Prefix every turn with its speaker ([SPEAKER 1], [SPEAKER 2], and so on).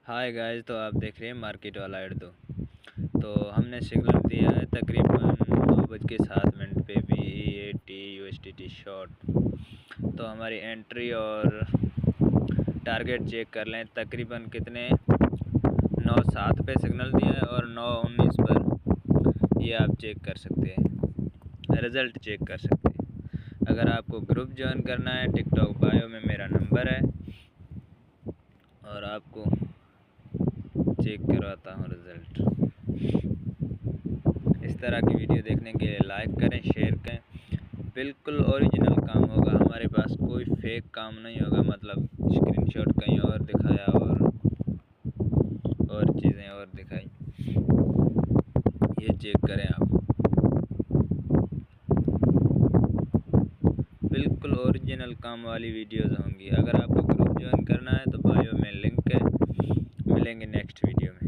[SPEAKER 1] Hi guys, तो आप देख रहे हैं मार्केट वाला ऐड। तो हमने सिग्नल दिया है तकरीबन 9:07 पे BET USDT शॉर्ट। तो हमारी एंट्री और टारगेट चेक कर लें। तकरीबन कितने 9:07 पे सिग्नल दिया है और 9:19 पर ये आप चेक कर सकते हैं, रिज़ल्ट चेक कर सकते हैं। अगर आपको ग्रुप ज्वाइन करना है, टिकटॉक बायो में मेरा नंबर है और आपको चेक करवाता हूँ रिज़ल्ट। इस तरह की वीडियो देखने के लिए लाइक करें, शेयर करें। बिल्कुल ओरिजिनल काम होगा, हमारे पास कोई फेक काम नहीं होगा, मतलब स्क्रीनशॉट कहीं और दिखाया और चीज़ें और दिखाई। ये चेक करें आप, बिल्कुल ओरिजिनल काम वाली वीडियोज़ होंगी। अगर आपको ग्रुप ज्वाइन करना है तो बायो में लिंक है। मिलेंगे नेक्स्ट वीडियो में।